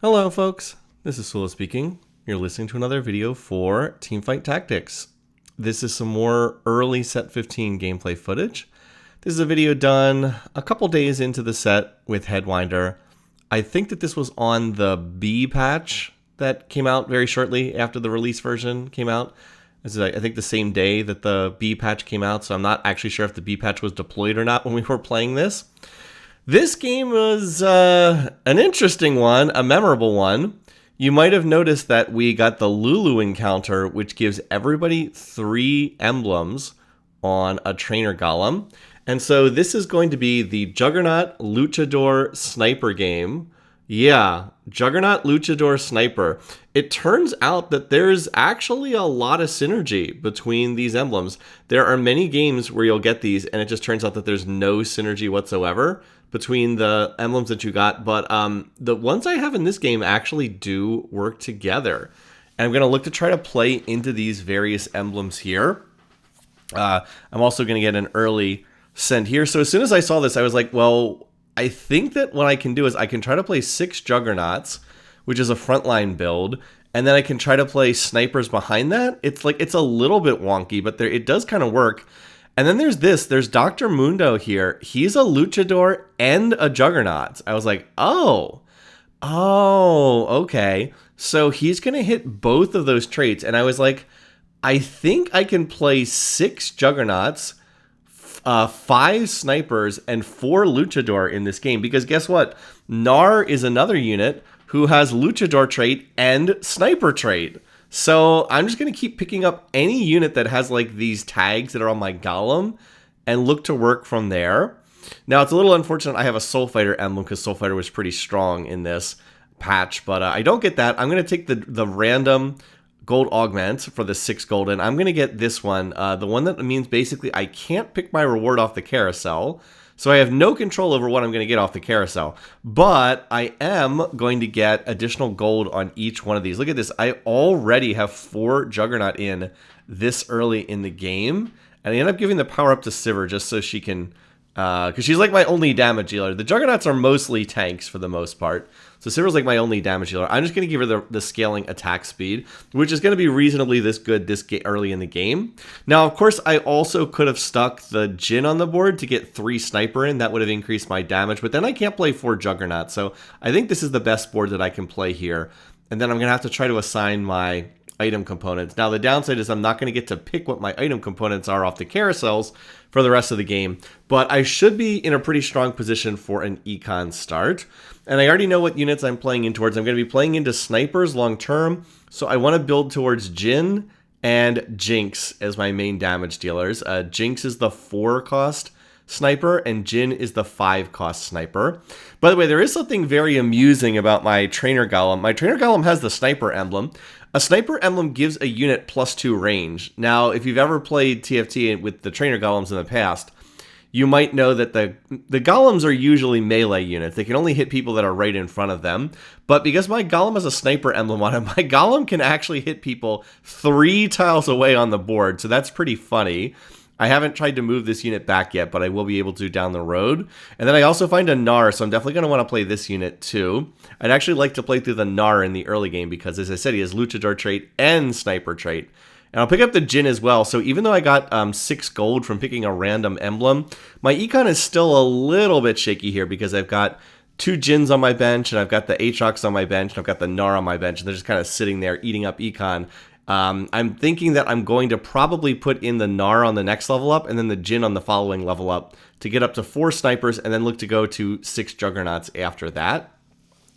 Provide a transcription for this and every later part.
Hello folks, this is Sula speaking. You're listening to another video for Teamfight Tactics. This is some more early set 15 gameplay footage. This is a video done a couple days into the set with Headwinder. I think that this was on the B patch that came out very shortly after the release version came out. This is, I think, the same day that the B patch came out, so I'm not actually sure if the B patch was deployed or not when we were playing this. This game was an interesting one, a memorable one. You might have noticed that we got the Lulu encounter, which gives everybody 3 emblems on a trainer golem. And so this is going to be the Juggernaut Luchador sniper game. Yeah, Juggernaut Luchador sniper. It turns out that there's actually a lot of synergy between these emblems. There are many games where you'll get these, and it just turns out that there's no synergy whatsoever between the emblems that you got, but the ones I have in this game actually do work together. And I'm going to look to try to play into these various emblems here. I'm also going to get an early send here. So as soon as I saw this, I was like, well, I think that what I can do is I can try to play 6 Juggernauts, which is a frontline build, and then I can try to play snipers behind that. It's a little bit wonky, but it does kind of work. And then there's Dr. Mundo here. He's a Luchador and a Juggernaut. I was like, oh, okay. So he's going to hit both of those traits. And I was like, I think I can play 6 Juggernauts, 5 snipers, and 4 Luchador in this game. Because guess what? Nar is another unit who has Luchador trait and sniper trait. So I'm just going to keep picking up any unit that has like these tags that are on my golem and look to work from there. Now it's a little unfortunate I have a Soul Fighter emblem because Soul Fighter was pretty strong in this patch, but I don't get that. I'm going to take the random gold augment for the 6 golden. I'm going to get this one, the one that means basically I can't pick my reward off the carousel. So I have no control over what I'm going to get off the carousel, but I am going to get additional gold on each one of these. Look at this. I already have 4 Juggernaut in this early in the game, and I end up giving the power up to Sivir just so she can, because she's like my only damage dealer. The Juggernauts are mostly tanks for the most part, so Sivir's like my only damage dealer. I'm just going to give her the scaling attack speed, which is going to be reasonably this good early in the game. Now, of course, I also could have stuck the Jin on the board to get 3 sniper in. That would have increased my damage, but then I can't play 4 Juggernauts, so I think this is the best board that I can play here. And then I'm going to have to try to assign my item components. Now, the downside is I'm not going to get to pick what my item components are off the carousels for the rest of the game, but I should be in a pretty strong position for an econ start. And I already know what units I'm playing in towards. I'm going to be playing into snipers long term, so I want to build towards Jin and Jinx as my main damage dealers. Jinx is the 4 cost sniper, and Jin is the 5 cost sniper. By the way, there is something very amusing about my trainer golem. My trainer golem has the sniper emblem. A sniper emblem gives a unit +2 range. Now, if you've ever played TFT with the trainer golems in the past, you might know that the golems are usually melee units. They can only hit people that are right in front of them. But because my golem has a sniper emblem on it, my golem can actually hit people 3 tiles away on the board. So that's pretty funny. I haven't tried to move this unit back yet, but I will be able to down the road. And then I also find a Gnar, so I'm definitely going to want to play this unit too. I'd actually like to play through the Gnar in the early game because, as I said, he has Luchador trait and Sniper trait. And I'll pick up the Jin as well, so even though I got 6 gold from picking a random emblem, my econ is still a little bit shaky here because I've got 2 Jins on my bench, and I've got the Aatrox on my bench, and I've got the Gnar on my bench, and they're just kind of sitting there eating up econ. I'm thinking that I'm going to probably put in the Gnar on the next level up and then the Jin on the following level up to get up to 4 snipers and then look to go to 6 Juggernauts after that.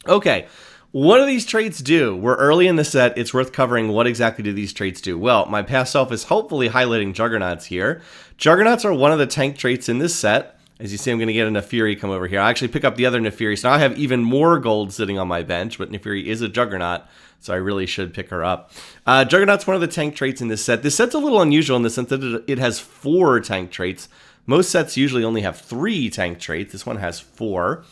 Okay, what do these traits do? We're early in the set. It's worth covering what exactly do these traits do. Well, my past self is hopefully highlighting Juggernauts here. Juggernauts are one of the tank traits in this set. As you see, I'm going to get a Nefiri come over here. I actually pick up the other Nefiri, so now I have even more gold sitting on my bench, but Nefiri is a Juggernaut, so I really should pick her up. Juggernaut's one of the tank traits in this set. This set's a little unusual in the sense that it has 4 tank traits. Most sets usually only have 3 tank traits. This one has 4.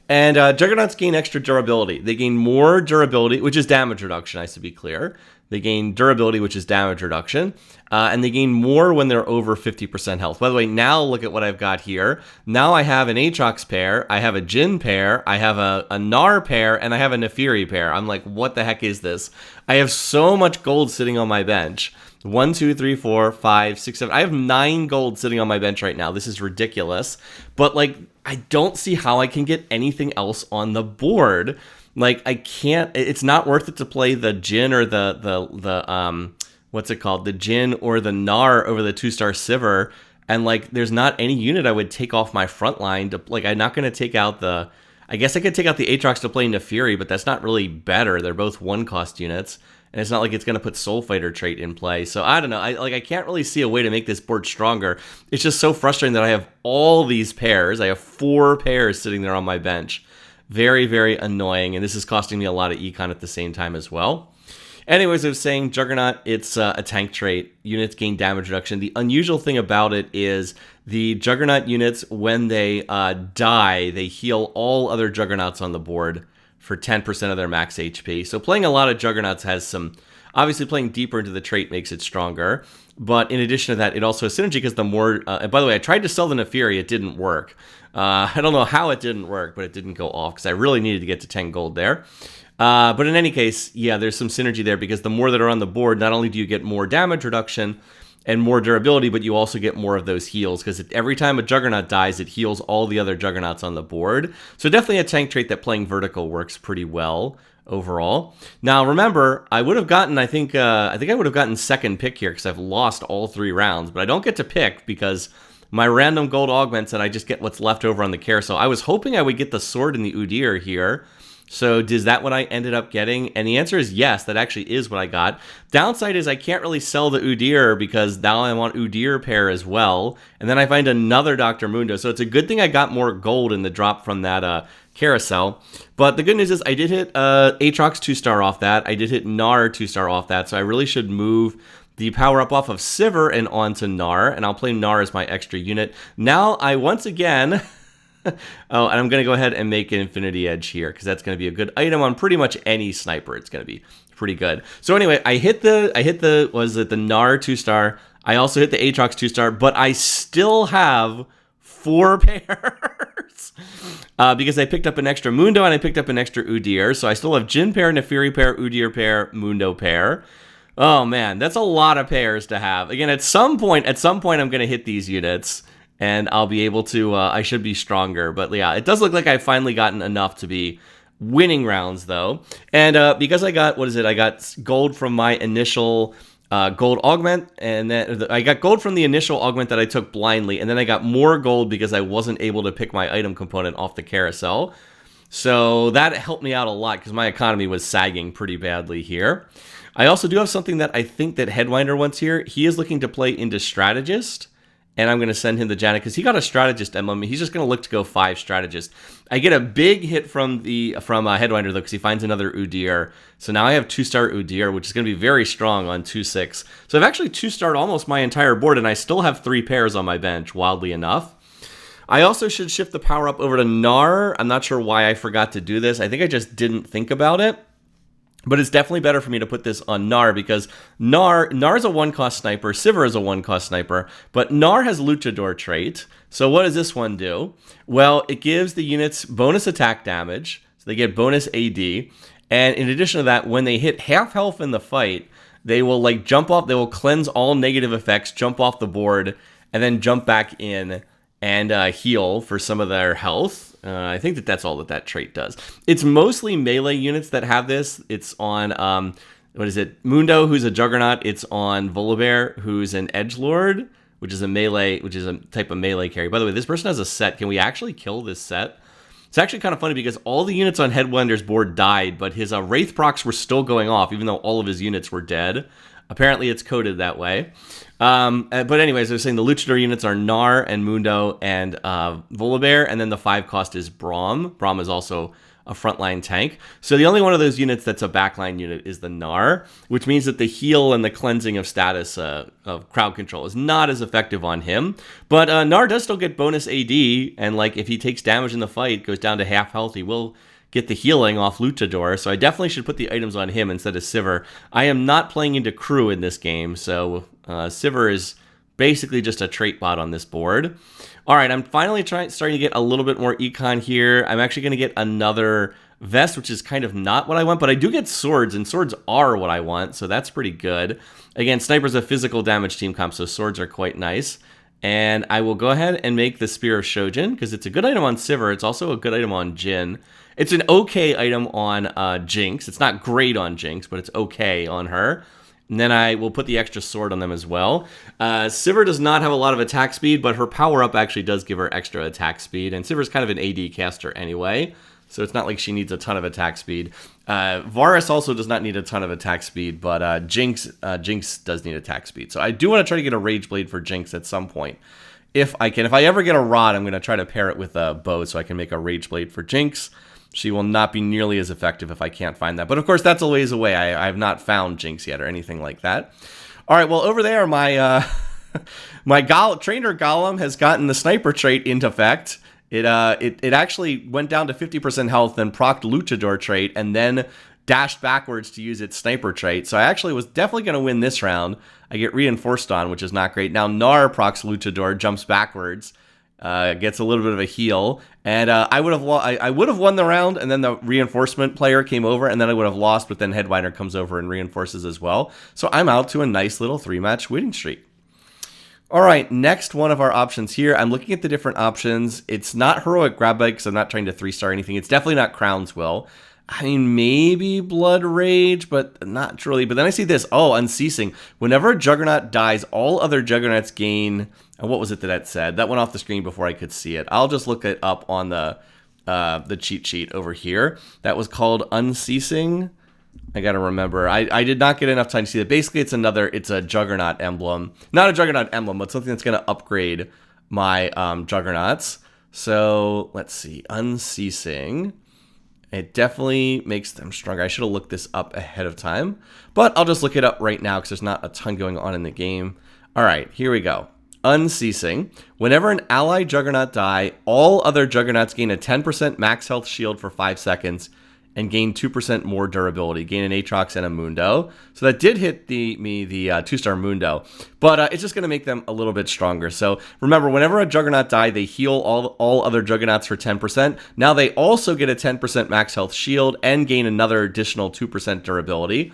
And Juggernauts gain extra durability. They gain more durability, which is damage reduction, I should be clear. They gain durability, which is damage reduction. And they gain more when they're over 50% health. By the way, now look at what I've got here. Now I have an Aatrox pair, I have a Jin pair, I have a Gnar pair, and I have a Nefiri pair. I'm like, what the heck is this? I have so much gold sitting on my bench. 1, 2, 3, 4, 5, 6, 7. I have 9 gold sitting on my bench right now. This is ridiculous. But, like, I don't see how I can get anything else on the board. Like, I can't. It's not worth it to play the Jin or the what's it called? The Jin or the Gnar over the 2-star Sivir. And, like, there's not any unit I would take off my front line. To, like, I'm not going to take out the... I guess I could take out the Aatrox to play Nefiri, but that's not really better. They're both 1-cost units. And it's not like it's going to put Soul Fighter trait in play. So I don't know. I can't really see a way to make this board stronger. It's just so frustrating that I have all these pairs. I have 4 pairs sitting there on my bench. Very, very annoying. And this is costing me a lot of econ at the same time as well. Anyways, I was saying Juggernaut, it's a tank trait. Units gain damage reduction. The unusual thing about it is the Juggernaut units, when they die, they heal all other Juggernauts on the board for 10% of their max HP. So playing a lot of Juggernauts has some... Obviously, playing deeper into the trait makes it stronger. But in addition to that, it also has synergy because the more... and by the way, I tried to sell the Nefiri. It didn't work. I don't know how it didn't work, but it didn't go off because I really needed to get to 10 gold there. But in any case, yeah, there's some synergy there because the more that are on the board, not only do you get more damage reduction and more durability, but you also get more of those heals because every time a Juggernaut dies, it heals all the other Juggernauts on the board. So definitely a tank trait that playing vertical works pretty well overall. Now remember, I would have gotten, I think I would have gotten second pick here because I've lost all 3 rounds, but I don't get to pick because my random gold augments and I just get what's left over on the carousel. I was hoping I would get the sword and the Udyr here. So is that what I ended up getting? And the answer is yes, that actually is what I got. Downside is I can't really sell the Udyr because now I want Udyr pair as well. And then I find another Dr. Mundo. So it's a good thing I got more gold in the drop from that carousel. But the good news is I did hit Aatrox 2-star off that. I did hit Gnar 2-star off that. So I really should move the power-up off of Sivir and onto Gnar. And I'll play Gnar as my extra unit. Now I once again... Oh, and I'm going to go ahead and make an Infinity Edge here because that's going to be a good item on pretty much any sniper. It's going to be pretty good. So anyway, I hit the Gnar 2-star. I also hit the Aatrox 2-star, but I still have 4 pairs because I picked up an extra Mundo and I picked up an extra Udyr. So I still have Jin pair, Nefiri pair, Udyr pair, Mundo pair. Oh man, that's a lot of pairs to have. Again, at some point, I'm going to hit these units. And I'll be able to, I should be stronger. But yeah, it does look like I've finally gotten enough to be winning rounds, though. And because I got, I got gold from my initial gold augment. And then I got gold from the initial augment that I took blindly. And then I got more gold because I wasn't able to pick my item component off the carousel. So that helped me out a lot because my economy was sagging pretty badly here. I also do have something that I think that Headwinder wants here. He is looking to play into Strategist. And I'm going to send him the Janet because he got a Strategist emblem. He's just going to look to go 5 Strategist. I get a big hit from Headwinder, though, because he finds another Udyr. So now I have 2-star Udyr, which is going to be very strong on 2-6. So I've actually 2-starred almost my entire board, and I still have 3 pairs on my bench, wildly enough. I also should shift the power up over to Gnar. I'm not sure why I forgot to do this. I think I just didn't think about it. But it's definitely better for me to put this on Gnar because Gnar is a 1-cost sniper, Sivir is a 1-cost sniper, but Gnar has Luchador trait. So what does this one do? Well, it gives the units bonus attack damage, so they get bonus AD, and in addition to that, when they hit half health in the fight, they will like jump off, they will cleanse all negative effects, jump off the board, and then jump back in and heal for some of their health. I think that's all that trait does. It's mostly melee units that have this. It's on, Mundo, who's a Juggernaut. It's on Volibear, who's an Edgelord, which is a type of melee carry. By the way, this person has a set. Can we actually kill this set? It's actually kind of funny because all the units on Headwinder's board died, but his Wraith procs were still going off, even though all of his units were dead. Apparently, it's coded that way. But anyways, I was saying the Luchador units are Gnar and Mundo and Volibear, and then the 5-cost is Braum. Braum is also a frontline tank. So the only one of those units that's a backline unit is the Gnar, which means that the heal and the cleansing of status of crowd control is not as effective on him. But Gnar does still get bonus AD, and like if he takes damage in the fight, goes down to half health, he will get the healing off Luchador, so I definitely should put the items on him instead of Sivir. I am not playing into crew in this game, so Sivir is basically just a trait bot on this board. All right, I'm finally starting to get a little bit more econ here. I'm actually going to get another vest, which is kind of not what I want, but I do get swords, and swords are what I want, so that's pretty good. Again, Sniper's a physical damage team comp, so swords are quite nice. And I will go ahead and make the Spear of Shojin, because it's a good item on Sivir. It's also a good item on Jhin. It's an okay item on Jinx. It's not great on Jinx, but it's okay on her. And then I will put the extra sword on them as well. Sivir does not have a lot of attack speed, but her power-up actually does give her extra attack speed. And Sivir's kind of an AD caster anyway, so it's not like she needs a ton of attack speed. Varus also does not need a ton of attack speed, but Jinx does need attack speed. So I do want to try to get a Rage Blade for Jinx at some point. If I can. If I ever get a Rod, I'm going to try to pair it with a bow so I can make a Rage Blade for Jinx. She will not be nearly as effective if I can't find that. But of course, that's a ways away. I have not found Jinx yet or anything like that. All right, well, over there, my Trainer Golem has gotten the Sniper trait into effect. It actually went down to 50% health, then procced Luchador trait, and then dashed backwards to use its Sniper trait. So I actually was definitely going to win this round. I get reinforced on, which is not great. Now Gnar procs Luchador, jumps backwards, gets a little bit of a heal, and I would have won the round, and then the reinforcement player came over, and then I would have lost, but then Headwinder comes over and reinforces as well. So I'm out to a nice little 3-match winning streak. All right, next one of our options here. I'm looking at the different options. It's not Heroic Grab Bag, because I'm not trying to 3-star anything. It's definitely not Crown's Will. I mean, maybe Blood Rage, but not really. But then I see this. Oh, Unceasing. Whenever a Juggernaut dies, all other Juggernauts gain... What was it that said? That went off the screen before I could see it. I'll just look it up on the cheat sheet over here. That was called Unceasing. I gotta remember. I did not get enough time to see that. Basically, it's a Juggernaut emblem. Not a Juggernaut emblem, but something that's gonna upgrade my Juggernauts. So let's see. Unceasing. It definitely makes them stronger. I should have looked this up ahead of time, but I'll just look it up right now because there's not a ton going on in the game. All right, here we go. Unceasing. Whenever an allied Juggernaut die, all other Juggernauts gain a 10% max health shield for 5 seconds and gain 2% more durability. Gain an Aatrox and a Mundo. So that did hit the 2-star Mundo, but it's just going to make them a little bit stronger. So remember, whenever a Juggernaut die, they heal all other Juggernauts for 10%. Now they also get a 10% max health shield and gain another additional 2% durability.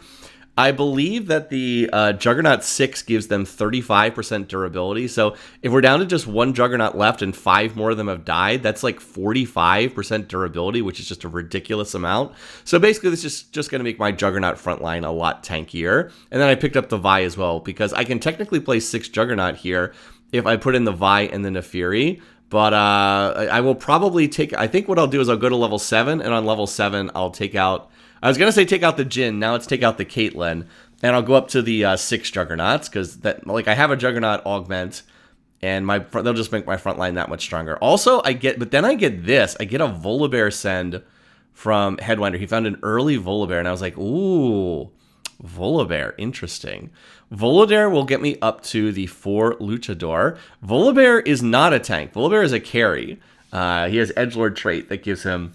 I believe that the Juggernaut 6 gives them 35% durability. So if we're down to just one Juggernaut left and 5 more of them have died, that's like 45% durability, which is just a ridiculous amount. So basically, this is just going to make my Juggernaut frontline a lot tankier. And then I picked up the Vi as well, because I can technically play 6 Juggernaut here if I put in the Vi and the Nefiri. But I will probably I think what I'll do is I'll go to level 7, and on level 7, I'll take out... I was going to say take out the Jhin, now let's take out the Caitlyn, and I'll go up to the 6 Juggernauts, because I have a Juggernaut augment, and they'll just make my front line that much stronger. Also, I get this, I get a Volibear send from Headwinder. He found an early Volibear, and I was like, ooh, Volibear, interesting. Volibear will get me up to the 4 Luchador. Volibear is not a tank, Volibear is a carry. He has Edgelord trait that gives him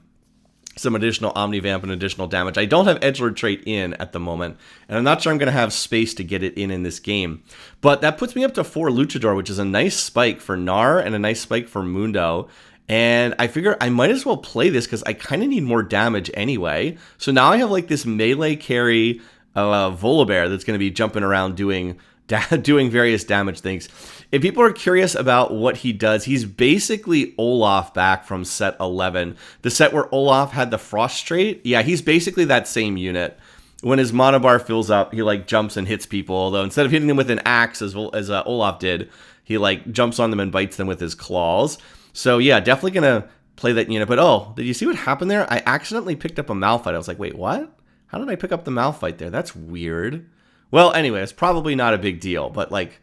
some additional Omnivamp and additional damage. I don't have Edgelord trait in at the moment, and I'm not sure I'm going to have space to get it in this game. But that puts me up to 4 Luchador, which is a nice spike for Gnar and a nice spike for Mundo. And I figure I might as well play this because I kind of need more damage anyway. So now I have like this melee carry Volibear that's going to be jumping around doing various damage things. If people are curious about what he does, he's basically Olaf back from set 11. The set where Olaf had the frost trait. Yeah, he's basically that same unit. When his mana bar fills up, he like jumps and hits people. Although instead of hitting them with an axe as Olaf did, he like jumps on them and bites them with his claws. So yeah, definitely gonna play that unit. But oh, did you see what happened there? I accidentally picked up a Malphite. I was like, wait, what? How did I pick up the Malphite there? That's weird. Well, anyway, it's probably not a big deal, but like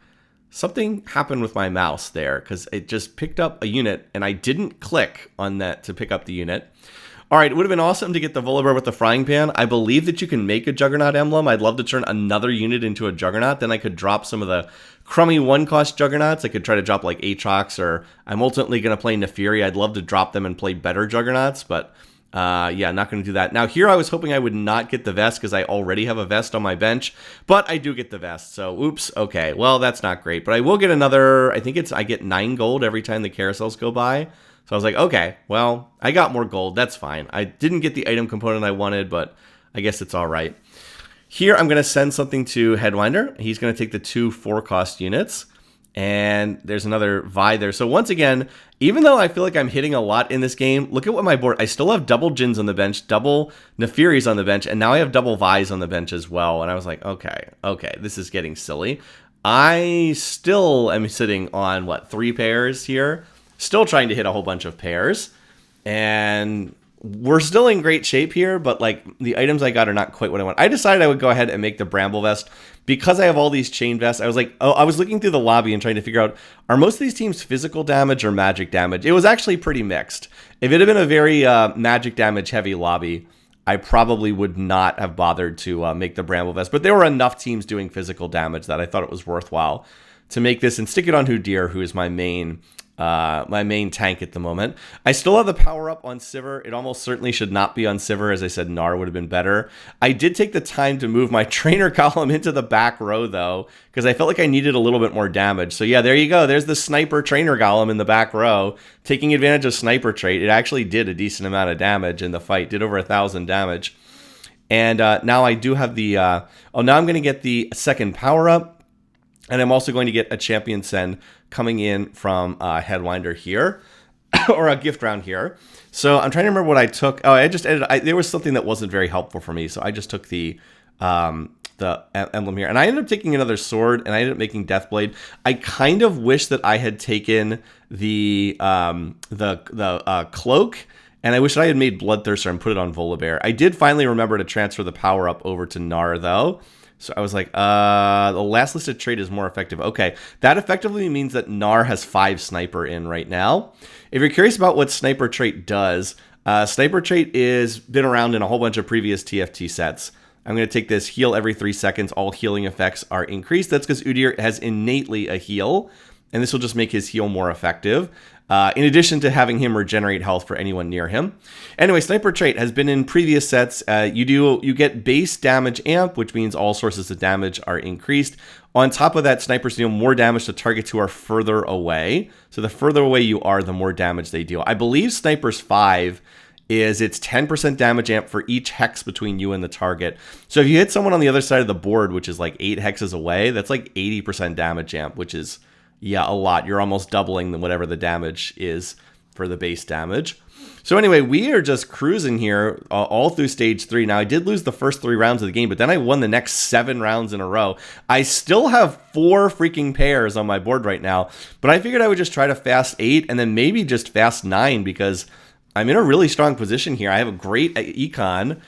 something happened with my mouse there because it just picked up a unit and I didn't click on that to pick up the unit. All right, it would have been awesome to get the Volibear with the frying pan. I believe that you can make a Juggernaut emblem. I'd love to turn another unit into a Juggernaut. Then I could drop some of the crummy one-cost Juggernauts. I could try to drop like Aatrox, or I'm ultimately going to play Neferi. I'd love to drop them and play better Juggernauts, but yeah, not going to do that. Now here I was hoping I would not get the vest because I already have a vest on my bench, but I do get the vest. So oops, okay, well that's not great. But I will get another, I think I get 9 gold every time the carousels go by. So I was like, okay, well, I got more gold. That's fine. I didn't get the item component I wanted, but I guess it's all right. Here, I'm going to send something to Headwinder. He's going to take the 2 4-cost units. And there's another Vi there. So once again, even though I feel like I'm hitting a lot in this game, look at what my board... I still have double Jins on the bench, double Neferis on the bench, and now I have doubleVis on the bench as well. And I was like, okay, this is getting silly. I still am sitting on, 3 pairs here? Still trying to hit a whole bunch of pairs, and we're still in great shape here, but like the items I got are not quite what I want. I decided I would go ahead and make the Bramble Vest because I have all these chain vests. I was like, I was looking through the lobby and trying to figure out, are most of these teams physical damage or magic damage? It was actually pretty mixed. If it had been a very magic damage heavy lobby, I probably would not have bothered to make the Bramble Vest, but there were enough teams doing physical damage that I thought it was worthwhile to make this and stick it on Hudir, who is my main tank at the moment. I still have the power up on Sivir. It almost certainly should not be on Sivir. As I said, Gnar would have been better. I did take the time to move my trainer column into the back row though, because I felt like I needed a little bit more damage. So yeah, there you go. There's the sniper trainer golem in the back row, taking advantage of sniper trait. It actually did a decent amount of damage in the fight. Did over 1,000 damage. And now I do have the... now I'm going to get the second power up. And I'm also going to get a champion send coming in from Headwinder here, or a gift round here. So I'm trying to remember what I took. Oh, I just edited. There was something that wasn't very helpful for me, so I just took the emblem here, and I ended up taking another sword, and I ended up making Deathblade. I kind of wish that I had taken the cloak. And I wish I had made Bloodthirster and put it on Volibear. I did finally remember to transfer the power up over to Gnar though. So I was like, the last listed trait is more effective. Okay, that effectively means that Gnar has 5 sniper in right now. If you're curious about what sniper trait does, sniper trait is been around in a whole bunch of previous TFT sets. I'm going to take this heal every 3 seconds. All healing effects are increased. That's because Udyr has innately a heal, and this will just make his heal more effective. In addition to having him regenerate health for anyone near him. Anyway, sniper trait has been in previous sets. You get base damage amp, which means all sources of damage are increased. On top of that, snipers deal more damage to targets who are further away. So the further away you are, the more damage they deal. I believe Sniper's 5 is it's 10% damage amp for each hex between you and the target. So if you hit someone on the other side of the board, which is like 8 hexes away, that's like 80% damage amp, which is... yeah, a lot. You're almost doubling whatever the damage is for the base damage. So anyway, we are just cruising here all through stage 3. Now, I did lose the first 3 rounds of the game, but then I won the next 7 rounds in a row. I still have 4 freaking pairs on my board right now, but I figured I would just try to fast 8 and then maybe just fast 9 because I'm in a really strong position here. I have a great econ.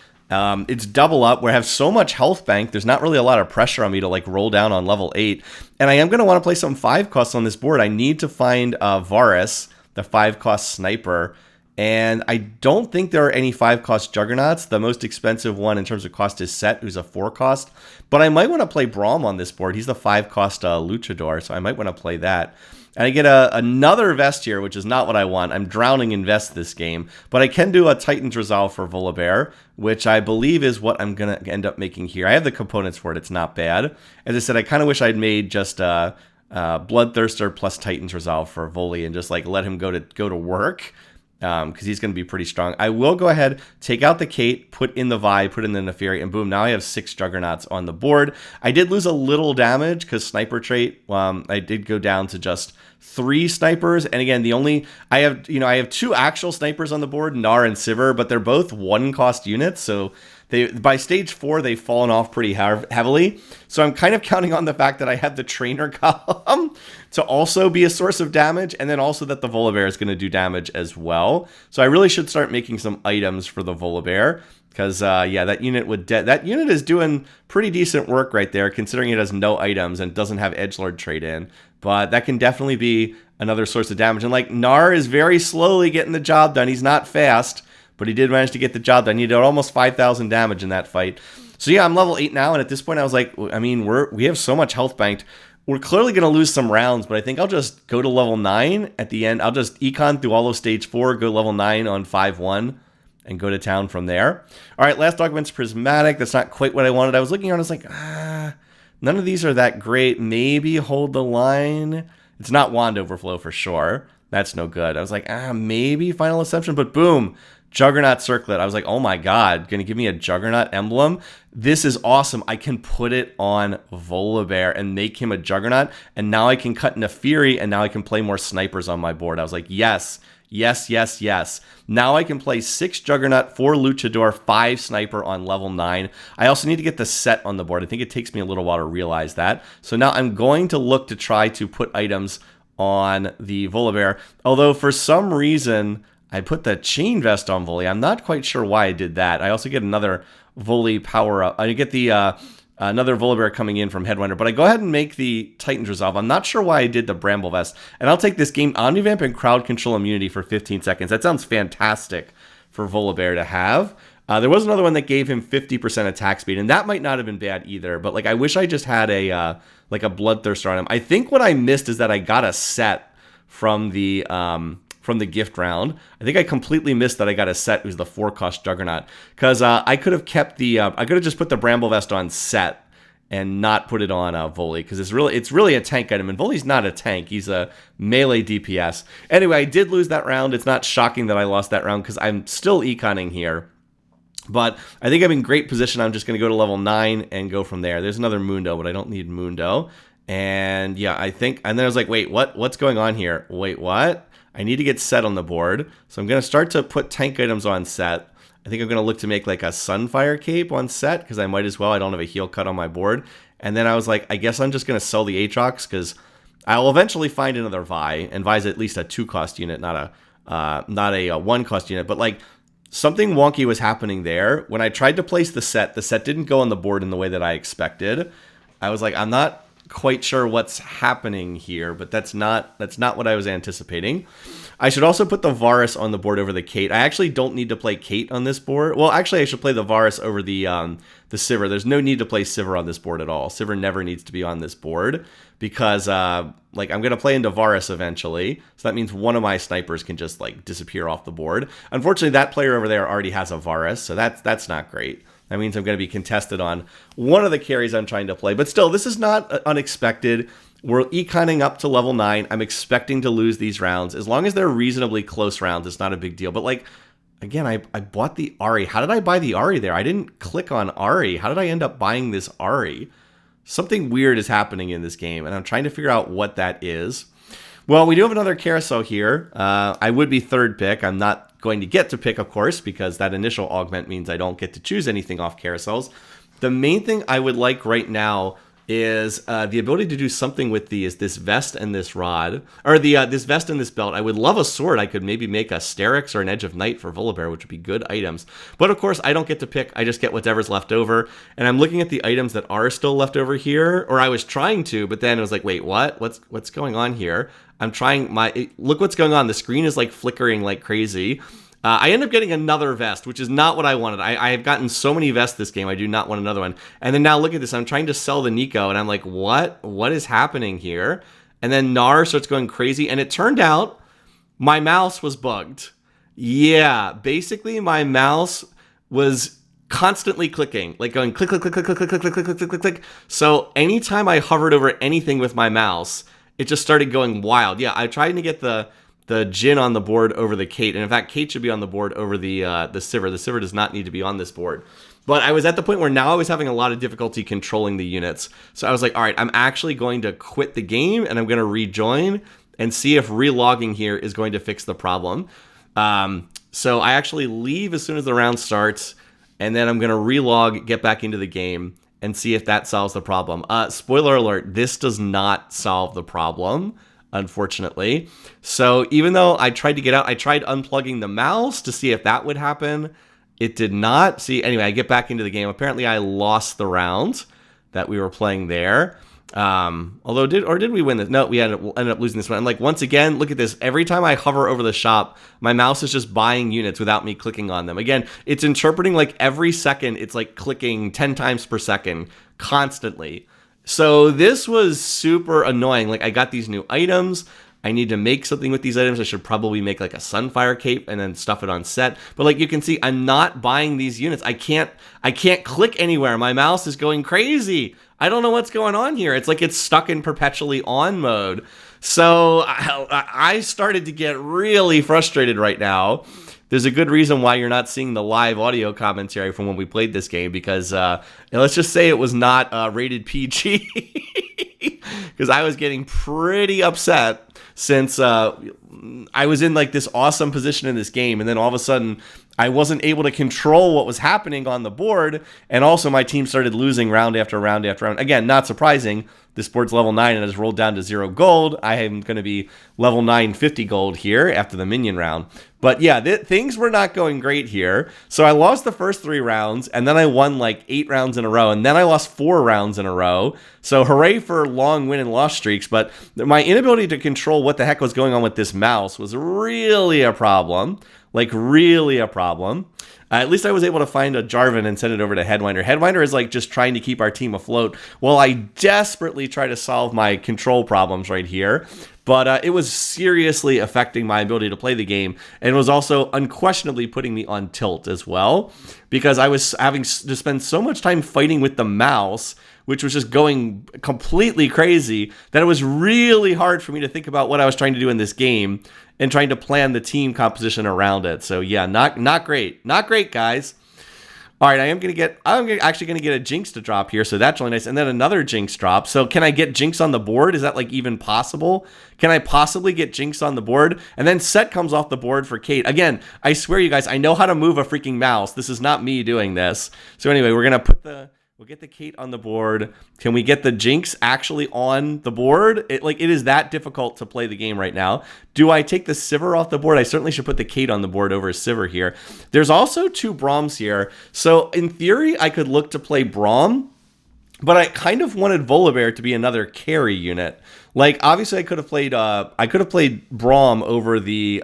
It's double up where I have so much health bank. There's not really a lot of pressure on me to like roll down on level 8. And I am going to want to play some 5 costs on this board. I need to find Varus, the 5 cost sniper. And I don't think there are any 5 cost Juggernauts. The most expensive one in terms of cost is Set, who's a 4 cost. But I might want to play Braum on this board. He's the 5 cost Luchador, so I might want to play that. And I get another vest here, which is not what I want. I'm drowning in vests this game. But I can do a Titan's Resolve for Volibear, which I believe is what I'm going to end up making here. I have the components for it. It's not bad. As I said, I kind of wish I'd made just Bloodthirster plus Titan's Resolve for Voli and just like let him go to work. Because he's going to be pretty strong. I will go ahead, take out the Kate, put in the Vi, put in the Neferi, and boom, now I have 6 Juggernauts on the board. I did lose a little damage because sniper trait, I did go down to just 3 snipers. And again, I have 2 actual snipers on the board, Gnar and Sivir, but they're both 1 cost units. So by stage 4, they've fallen off pretty heavily. So I'm kind of counting on the fact that I have the trainer column to also be a source of damage, and then also that the Volibear is going to do damage as well. So I really should start making some items for the Volibear, because yeah, that unit is doing pretty decent work right there, considering it has no items and doesn't have Edgelord trait in. But that can definitely be another source of damage. And like Gnar is very slowly getting the job done. He's not fast. but he did manage to get the job done. He did almost 5,000 damage in that fight. So yeah, I'm level 8 now, and at this point I was like, I mean, we have so much health banked. We're clearly going to lose some rounds, but I think I'll just go to level 9 at the end. I'll just econ through all of stage 4, go level 9 on 5-1, and go to town from there. All right, last augment's Prismatic. That's not quite what I wanted. I was looking around, I was like, none of these are that great. Maybe Hold the Line. It's not Wand Overflow for sure. That's no good. I was like, maybe Final Assumption, but boom, Juggernaut Circlet. I was like, oh my god, gonna give me a Juggernaut emblem? This is awesome. I can put it on Volibear and make him a Juggernaut, and now I can cut into Fury, and now I can play more snipers on my board. I was like, yes, yes, yes, yes. Now I can play 6 Juggernaut, 4 Luchador, 5 Sniper on level 9. I also need to get the set on the board. I think it takes me a little while to realize that. So now I'm going to look to try to put items on the Volibear, although for some reason I put the Chain Vest on Voli. I'm not quite sure why I did that. I also get another Voli power up. I get the another Volibear coming in from Headwinder, but I go ahead and make the Titan's Resolve. I'm not sure why I did the Bramble Vest, and I'll take this game Omnivamp and Crowd Control Immunity for 15 seconds. That sounds fantastic for Volibear to have. There was another one that gave him 50% attack speed, and that might not have been bad either, but like I wish I just had a like a Bloodthirster on him. I think what I missed is that I got a set from the gift round. I think I completely missed that I got a set. It was the 4-cost Juggernaut, because I could have kept the I could have just put the Bramble Vest on set and not put it on Voli, because it's really a tank item, and Voli's not a tank. He's a melee DPS. Anyway, I did lose that round. It's not shocking that I lost that round because I'm still econing here. But I think I'm in great position. I'm just going to go to level 9 and go from there. There's another Mundo, but I don't need Mundo. And yeah, I think, and then I was like, wait, what's going on here? Wait, what? I need to get set on the board. So I'm going to start to put tank items on set. I think I'm going to look to make like a Sunfire Cape on set, because I might as well. I don't have a heal cut on my board. And then I was like, I guess I'm just going to sell the Aatrox, because I'll eventually find another Vi, and Vi's at least a 2-cost unit, not a 1-cost unit. But like, something wonky was happening there. When I tried to place the set didn't go on the board in the way that I expected. I was like, I'm not quite sure what's happening here, but that's not what I was anticipating. I should also put the Varus on the board over the Kate. I actually don't need to play Kate on this board. Well, actually, I should play the Varus over the Sivir. There's no need to play Sivir on this board at all. Sivir never needs to be on this board, because like I'm gonna play into Varus eventually, so that means one of my snipers can just like disappear off the board. Unfortunately, that player over there already has a Varus, so that's not great. That means I'm going to be contested on one of the carries I'm trying to play. But still, this is not unexpected. We're econing up to level 9. I'm expecting to lose these rounds. As long as they're reasonably close rounds, it's not a big deal. But like, again, I bought the Ahri. How did I buy the Ahri there? I didn't click on Ahri. How did I end up buying this Ahri? Something weird is happening in this game, and I'm trying to figure out what that is. Well, we do have another carousel here. I would be 3rd pick. I'm not going to get to pick, of course, because that initial augment means I don't get to choose anything off carousels. The main thing I would like right now is the ability to do something with this vest and this rod, or this vest and this belt. I would love a sword. I could maybe make a Sterix or an Edge of Night for Volibear, which would be good items. But of course, I don't get to pick. I just get whatever's left over. And I'm looking at the items that are still left over here, or I was trying to, but then it was like, wait, what? What's going on here? I'm trying look what's going on. The screen is like flickering like crazy. I end up getting another vest, which is not what I wanted. I have gotten so many vests this game. I do not want another one. And then now look at this. I'm trying to sell the Nico, and I'm like, what? What is happening here? And then Nar starts going crazy, and it turned out my mouse was bugged. Yeah, basically my mouse was constantly clicking, like going click, click, click, click, click, click, click, click, click, click, click, click. So anytime I hovered over anything with my mouse, it just started going wild. Yeah, I tried to get the Jhin on the board over the Kate, and in fact, Kate should be on the board over the Sivir. The Sivir does not need to be on this board. But I was at the point where now I was having a lot of difficulty controlling the units. So I was like, all right, I'm actually going to quit the game, and I'm going to rejoin and see if relogging here is going to fix the problem. So I actually leave as soon as the round starts, and then I'm going to relog, get back into the game, and see if that solves the problem. Spoiler alert, this does not solve the problem, unfortunately. So even though I tried to get out, I tried unplugging the mouse to see if that would happen. It did not. See, anyway, I get back into the game. Apparently I lost the round that we were playing there. Although did we win this? No, we ended up losing this one. And like once again, look at this. Every time I hover over the shop, my mouse is just buying units without me clicking on them. Again, it's interpreting like every second. It's like clicking 10 times per second constantly. So this was super annoying. Like I got these new items. I need to make something with these items. I should probably make like a Sunfire cape and then stuff it on set. But like you can see, I'm not buying these units. I can't click anywhere. My mouse is going crazy. I don't know what's going on here. It's like it's stuck in perpetually on mode. So I started to get really frustrated right now. There's a good reason why you're not seeing the live audio commentary from when we played this game, because let's just say it was not rated PG, because I was getting pretty upset since I was in like this awesome position in this game, and then all of a sudden I wasn't able to control what was happening on the board, and also my team started losing round after round after round. Again, not surprising. This board's level 9 and has rolled down to 0 gold. I am going to be level 9, 50 gold here after the minion round. But yeah, things were not going great here. So I lost the first 3 rounds, and then I won like 8 rounds in a row, and then I lost 4 rounds in a row. So hooray for long win and loss streaks. But my inability to control what the heck was going on with this mouse was really a problem. Like really a problem. At least I was able to find a Jarvan and send it over to Headwinder. Headwinder is like just trying to keep our team afloat while I desperately try to solve my control problems right here. But it was seriously affecting my ability to play the game, and was also unquestionably putting me on tilt as well, because I was having to spend so much time fighting with the mouse, which was just going completely crazy, that it was really hard for me to think about what I was trying to do in this game and trying to plan the team composition around it. So yeah, not great. Not great, guys. All right, I'm actually going to get a Jinx to drop here, so that's really nice. And then another Jinx drop. So can I get Jinx on the board? Is that like even possible? Can I possibly get Jinx on the board? And then Set comes off the board for Kate. Again, I swear you guys, I know how to move a freaking mouse. This is not me doing this. So anyway, we're going to we'll get the Kate on the board. Can we get the Jinx actually on the board? It is that difficult to play the game right now. Do I take the Sivir off the board? I certainly should put the Kate on the board over Sivir here. There's also 2 Brahms here. So in theory, I could look to play Braum, but I kind of wanted Volibear to be another carry unit. Like obviously I could have played Braum over the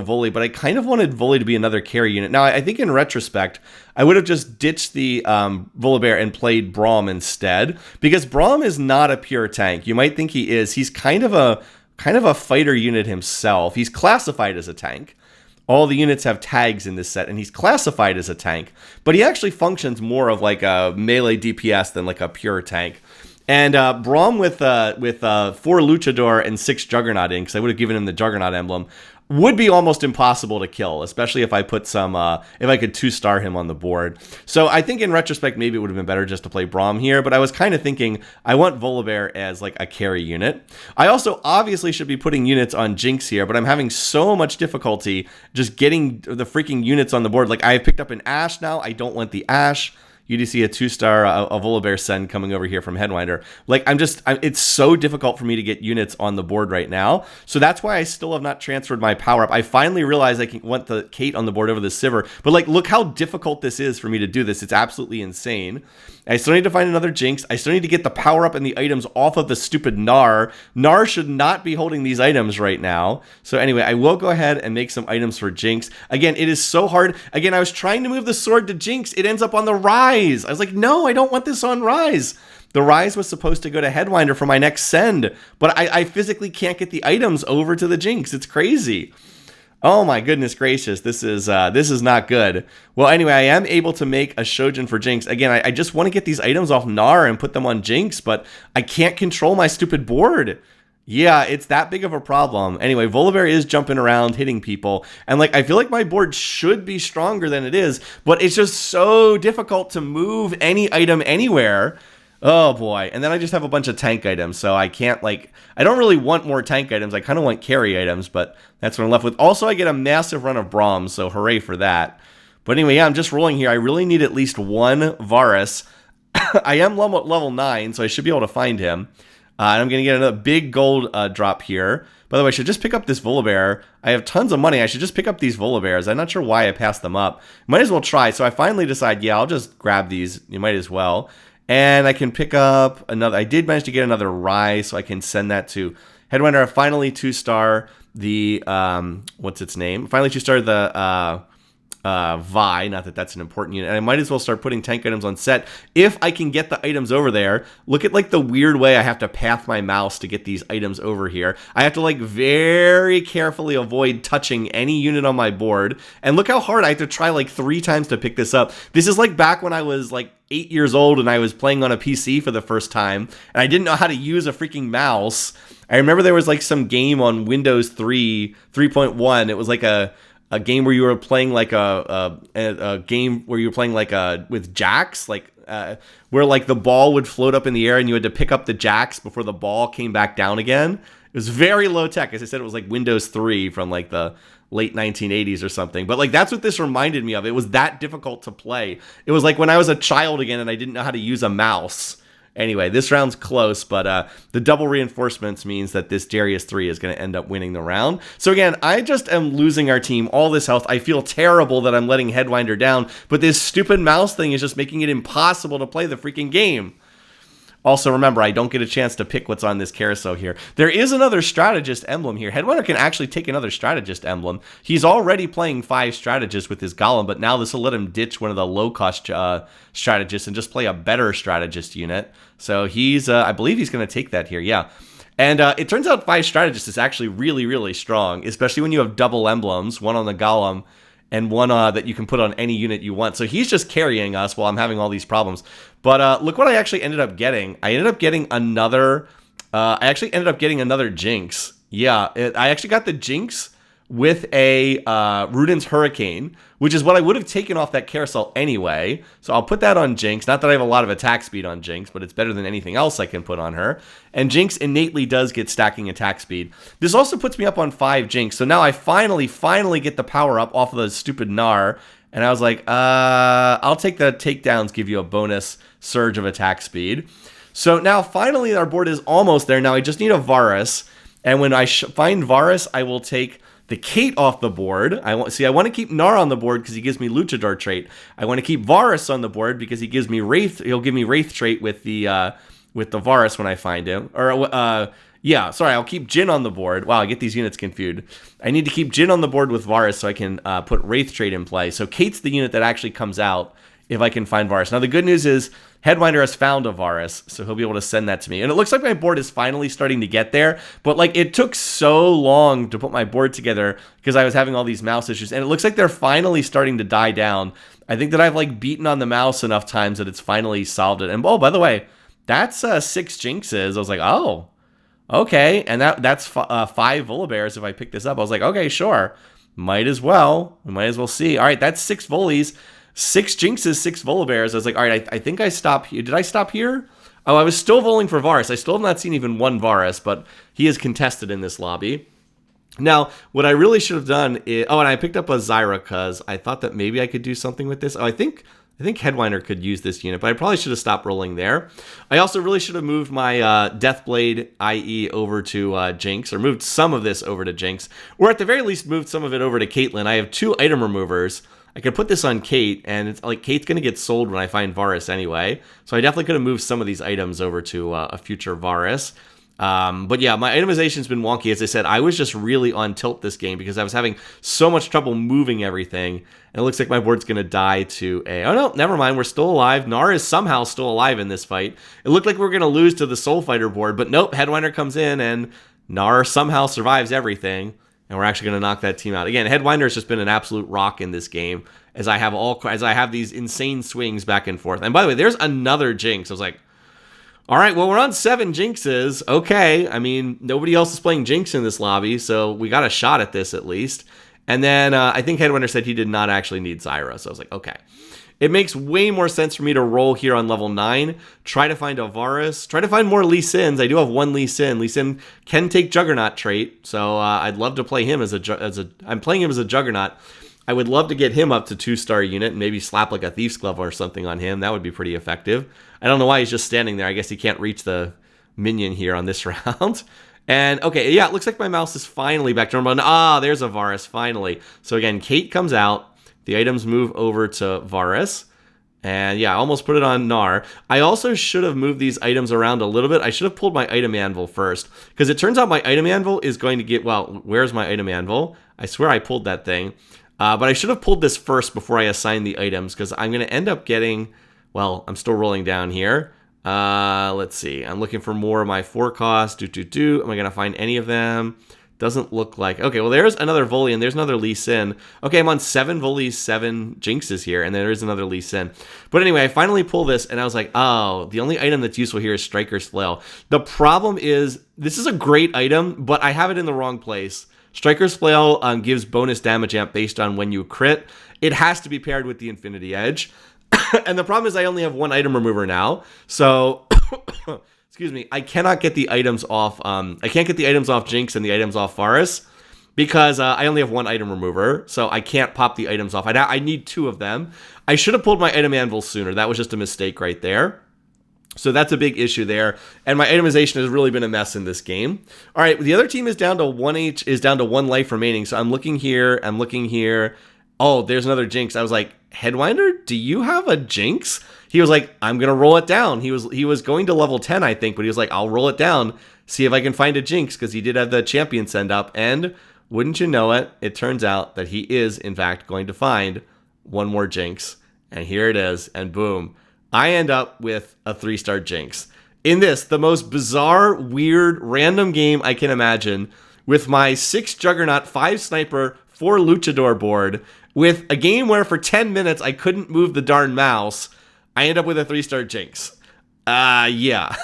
Volley, but I kind of wanted Volley to be another carry unit. Now I think in retrospect I would have just ditched the Volibear and played Braum instead, because Braum is not a pure tank. You might think he is. He's kind of a fighter unit himself. He's classified as a tank. All the units have tags in this set, and he's classified as a tank, but he actually functions more of like a melee DPS than like a pure tank. And Braum with 4 Luchador and 6 Juggernaut in, because I would have given him the Juggernaut emblem, would be almost impossible to kill, especially if I put some, if I could 2-star him on the board. So I think in retrospect, maybe it would have been better just to play Braum here, but I was kind of thinking I want Volibear as like a carry unit. I also obviously should be putting units on Jinx here, but I'm having so much difficulty just getting the freaking units on the board. Like I have picked up an Ashe now. I don't want the Ashe. You do see a 2-star a Volibear send coming over here from Headwinder. Like it's so difficult for me to get units on the board right now. So that's why I still have not transferred my power up. I finally realized I can want the Kate on the board over the Sivir. But like, look how difficult this is for me to do this. It's absolutely insane. I still need to find another Jinx. I still need to get the power up and the items off of the stupid Gnar. Gnar should not be holding these items right now. So anyway, I will go ahead and make some items for Jinx. Again, it is so hard. Again, I was trying to move the sword to Jinx. It ends up on the Rise. I was like, no, I don't want this on Rise. The Rise was supposed to go to Headwinder for my next send, but I physically can't get the items over to the Jinx. It's crazy. Oh my goodness gracious, this is not good. Well, anyway, I am able to make a Shojin for Jinx. Again, I just want to get these items off Gnar and put them on Jinx, but I can't control my stupid board. Yeah, it's that big of a problem. Anyway, Volibear is jumping around, hitting people, and like I feel like my board should be stronger than it is, but it's just so difficult to move any item anywhere. Oh boy. And then I just have a bunch of tank items, so I can't I don't really want more tank items. I kind of want carry items, but that's what I'm left with. Also, I get a massive run of Braum, so hooray for that. But anyway, yeah, I'm just rolling here. I really need at least one Varus. I am level 9, so I should be able to find him. And I'm going to get another big gold drop here. By the way, I should just pick up this Volibear. I have tons of money. I should just pick up these Volibears. I'm not sure why I passed them up. Might as well try. So I finally decide, yeah, I'll just grab these. You might as well. And I can pick up another. I did manage to get another Rye, so I can send that to Headwinder. Finally 2-star the what's its name? Finally 2-star the Vi, not that that's an important unit, and I might as well start putting tank items on set if I can get the items over there. Look at like the weird way I have to path my mouse to get these items over here. I have to like very carefully avoid touching any unit on my board, and look how hard I have to try like 3 times to pick this up. This is like back when I was like 8 years old and I was playing on a PC for the first time, and I didn't know how to use a freaking mouse. I remember there was like some game on Windows 3.1. It was like a game where you were playing like a game where you were playing like with jacks, like where like the ball would float up in the air and you had to pick up the jacks before the ball came back down again. It was very low tech. As I said, it was like Windows 3 from like the late 1980s or something. But like that's what this reminded me of. It was that difficult to play. It was like when I was a child again and I didn't know how to use a mouse. Anyway, this round's close, but the double reinforcements means that this Darius 3 is going to end up winning the round. So again, I just am losing our team all this health. I feel terrible that I'm letting Headwinder down, but this stupid mouse thing is just making it impossible to play the freaking game. Also, remember, I don't get a chance to pick what's on this carousel here. There is another strategist emblem here. Headwinder can actually take another strategist emblem. He's already playing 5 strategists with his golem, but now this will let him ditch one of the low-cost strategists and just play a better strategist unit. So he's, I believe he's going to take that here, yeah. And it turns out 5 strategists is actually really, really strong, especially when you have double emblems, one on the golem and one that you can put on any unit you want. So he's just carrying us while I'm having all these problems. But look what I actually ended up getting. I ended up getting another Jinx. Yeah, I actually got the Jinx with a Ruden's Hurricane, which is what I would have taken off that carousel anyway. So I'll put that on Jinx. Not that I have a lot of attack speed on Jinx, but it's better than anything else I can put on her. And Jinx innately does get stacking attack speed. This also puts me up on 5 Jinx. So now I finally get the power up off of the stupid Gnar. And I was like, I'll take the takedowns, give you a bonus surge of attack speed. So now finally our board is almost there. Now I just need a Varus. And when I find Varus, I will take the Kate off the board. I want to keep Gnar on the board because he gives me Luchador trait. I want to keep Varus on the board because he gives me Wraith. He'll give me Wraith trait with the Varus when I find him. I'll keep Jin on the board. Wow, I get these units confused. I need to keep Jin on the board with Varus so I can put Wraith trait in play. So Kate's the unit that actually comes out if I can find Varus. Now the good news is Headwinder has found a Varus, so he'll be able to send that to me. And it looks like my board is finally starting to get there, but like it took so long to put my board together because I was having all these mouse issues, and it looks like they're finally starting to die down. I think that I've like beaten on the mouse enough times that it's finally solved it. And oh, by the way, that's 6 Jinxes. I was like, oh, okay, and that's 5 Volibears if I pick this up. I was like, okay, sure, might as well. We might as well see. All right, that's 6 Volies. 6 Jinxes, 6 Volibears. I was like, all right, I think I stop here. Did I stop here? Oh, I was still voling for Varus. I still have not seen even one Varus, but he is contested in this lobby. Now, what I really should have done is... Oh, and I picked up a Zyra because I thought that maybe I could do something with this. Oh, I think Headwinder could use this unit, but I probably should have stopped rolling there. I also really should have moved my Deathblade IE over to Jinx, or moved some of this over to Jinx, or at the very least moved some of it over to Caitlyn. I have 2 item removers. I could put this on Kate, and it's like Kate's going to get sold when I find Varus anyway. So I definitely could have moved some of these items over to a future Varus. But yeah, my itemization's been wonky. As I said, I was just really on tilt this game because I was having so much trouble moving everything. And it looks like my board's going to die to a... Oh, no, never mind. We're still alive. Gnar is somehow still alive in this fight. It looked like we were going to lose to the Soul Fighter board, but nope, Headwinder comes in, and Gnar somehow survives everything. And we're actually going to knock that team out. Again, Headwinder has just been an absolute rock in this game as I have these insane swings back and forth. And by the way, there's another Jinx. I was like, all right, well, we're on 7 Jinxes. Okay, I mean, nobody else is playing Jinx in this lobby, so we got a shot at this at least. And then I think Headwinder said he did not actually need Zyra, so I was like, okay. It makes way more sense for me to roll here on level 9, try to find a Varus, try to find more Lee Sins. I do have 1 Lee Sin. Lee Sin can take Juggernaut trait, so I'd love to play him I'm playing him as a Juggernaut. I would love to get him up to 2-star unit and maybe slap like a Thief's Glove or something on him. That would be pretty effective. I don't know why he's just standing there. I guess he can't reach the minion here on this round. And, okay, yeah, it looks like my mouse is finally back to normal. Ah, there's a Varus, finally. So, again, Kate comes out. The items move over to Varus. And yeah, I almost put it on Gnar. I also should have moved these items around a little bit. I should have pulled my item anvil first, because it turns out my item anvil is going to get, well, where's my item anvil? I swear I pulled that thing. But I should have pulled this first before I assign the items, because I'm going to end up getting, well, I'm still rolling down here. Let's see. I'm looking for more of my 4 costs. Am I going to find any of them? Doesn't look like. Okay, well, there's another Volley, and there's another Lee Sin. Okay, I'm on 7 Volleys, 7 Jinxes here, and there is another Lee Sin. But anyway, I finally pull this, and I was like, oh, the only item that's useful here is Striker's Flail. The problem is, this is a great item, but I have it in the wrong place. Striker's Flail gives bonus damage amp based on when you crit. It has to be paired with the Infinity Edge. And the problem is I only have 1 item remover now, so... Excuse me, I cannot get the items off, I can't get the items off Jinx and the items off Forest, because I only have 1 item remover, so I can't pop the items off. I need 2 of them. I should have pulled my item anvil sooner. That was just a mistake right there. So that's a big issue there, and my itemization has really been a mess in this game. All right, the other team is down to 1 life remaining, so I'm looking here, Oh, there's another Jinx. I was like, Headwinder, do you have a Jinx? He was like, I'm going to roll it down. He was going to level 10, I think, but he was like, I'll roll it down, see if I can find a Jinx, because he did have the champion send up, and wouldn't you know it, it turns out that he is, in fact, going to find 1 more Jinx, and here it is, and boom. I end up with a 3-star Jinx. In this, the most bizarre, weird, random game I can imagine, with my 6 Juggernaut, 5 Sniper, 4 Luchador board, with a game where for 10 minutes I couldn't move the darn mouse, I end up with a 3-star Jinx. Yeah.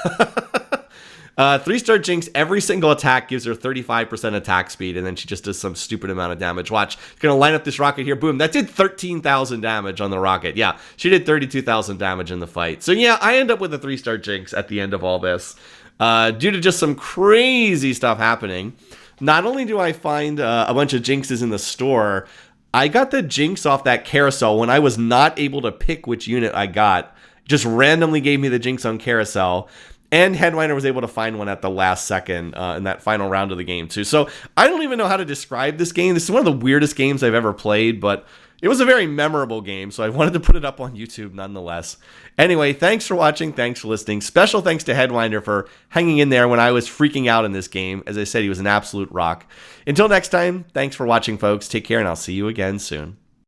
3-star Jinx, every single attack gives her 35% attack speed, and then she just does some stupid amount of damage. Watch, gonna line up this rocket here. Boom, that did 13,000 damage on the rocket. Yeah, she did 32,000 damage in the fight. So yeah, I end up with a 3-star Jinx at the end of all this, due to just some crazy stuff happening. Not only do I find a bunch of Jinxes in the store, I got the Jinx off that carousel when I was not able to pick which unit I got. Just randomly gave me the Jinx on carousel. And Headwinder was able to find one at the last second in that final round of the game, too. So I don't even know how to describe this game. This is one of the weirdest games I've ever played, but it was a very memorable game, so I wanted to put it up on YouTube nonetheless. Anyway, thanks for watching. Thanks for listening. Special thanks to Headwinder for hanging in there when I was freaking out in this game. As I said, he was an absolute rock. Until next time, thanks for watching, folks. Take care, and I'll see you again soon.